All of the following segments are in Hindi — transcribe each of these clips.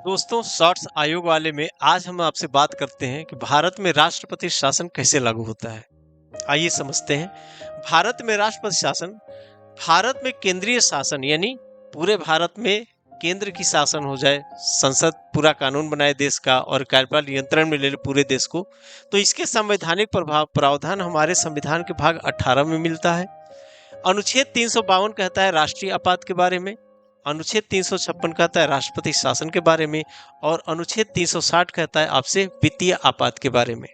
दोस्तों, शॉर्ट्स आयोग वाले में आज हम आपसे बात करते हैं कि भारत में राष्ट्रपति शासन कैसे लागू होता है। आइए समझते हैं। भारत में राष्ट्रपति शासन भारत में केंद्रीय शासन यानी पूरे भारत में केंद्र की शासन हो जाए, संसद पूरा कानून बनाए देश का और कार्यपाल नियंत्रण में ले ले पूरे देश को, तो इसके संवैधानिक प्रावधान हमारे संविधान के भाग 18 में मिलता है। अनुच्छेद 352 कहता है राष्ट्रीय आपात के बारे में, अनुच्छेद 356 कहता है राष्ट्रपति शासन के बारे में और अनुच्छेद 360 कहता है आपसे वित्तीय आपात के बारे में।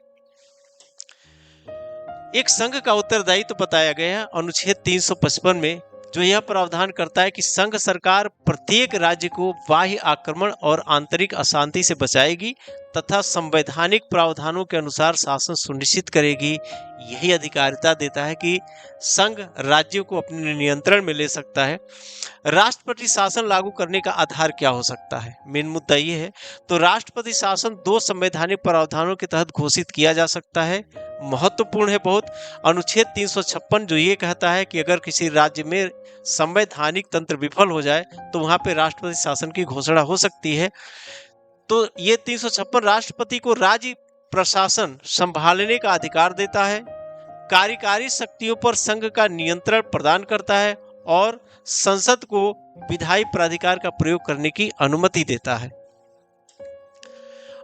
एक संघ का उत्तरदायित्व तो बताया गया है अनुच्छेद 355 में, जो यह प्रावधान करता है कि संघ सरकार प्रत्येक राज्य को बाह्य आक्रमण और आंतरिक अशांति से बचाएगी तथा संवैधानिक प्रावधानों के अनुसार शासन सुनिश्चित करेगी। यही अधिकारिता देता है कि संघ राज्यों को अपने नियंत्रण में ले सकता है। राष्ट्रपति शासन लागू करने का आधार क्या हो सकता है? मेन मुद्दा ये है। तो राष्ट्रपति शासन दो संवैधानिक प्रावधानों के तहत घोषित किया जा सकता है। महत्वपूर्ण है बहुत। अनुच्छेद 356 जो ये कहता है कि अगर किसी राज्य में संवैधानिक तंत्र विफल हो जाए तो वहां पे राष्ट्रपति शासन की घोषणा हो सकती है। तो ये 356 राष्ट्रपति को राज्य प्रशासन संभालने का अधिकार देता है, कार्यकारी शक्तियों पर संघ का नियंत्रण प्रदान करता है और संसद को विधायी प्राधिकार का प्रयोग करने की अनुमति देता है।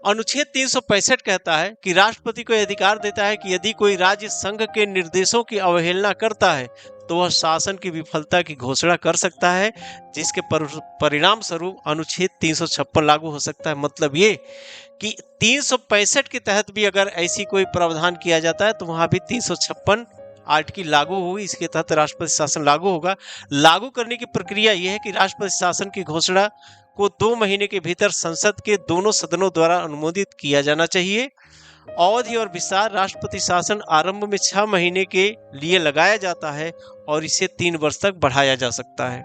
अनुच्छेद 365 कहता है कि राष्ट्रपति को अधिकार देता है कि यदि कोई राज्य संघ के निर्देशों की अवहेलना करता है तो वह शासन की विफलता की घोषणा कर सकता है, जिसके परिणाम स्वरूप अनुच्छेद 356 लागू हो सकता है। मतलब ये कि 365 के तहत भी अगर ऐसी कोई प्रावधान किया जाता है तो वहां भी 356 आर्टिकल लागू होगी। इसके तहत राष्ट्रपति शासन लागू होगा। लागू करने की प्रक्रिया यह है कि राष्ट्रपति शासन की घोषणा को 2 महीने के भीतर संसद के दोनों सदनों द्वारा अनुमोदित किया जाना चाहिए। अवधि और विस्तार राष्ट्रपति शासन आरंभ में 6 महीने के लिए लगाया जाता है और इसे 3 वर्ष तक बढ़ाया जा सकता है।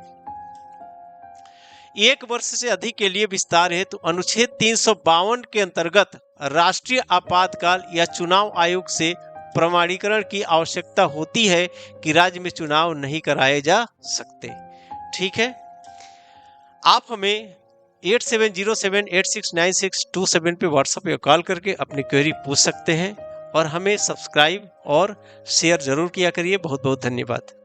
1 वर्ष से अधिक के लिए विस्तार है तो अनुच्छेद 352 के अंतर्गत राष्ट्रीय आपातकाल या चुनाव आयोग से प्रमाणीकरण की आवश्यकता होती है कि राज्य में चुनाव नहीं कराए जा सकते। ठीक है, आप हमें 8707869627 पे व्हाट्सएप या कॉल करके अपनी क्वेरी पूछ सकते हैं और हमें सब्सक्राइब और शेयर जरूर किया करिए। बहुत बहुत धन्यवाद।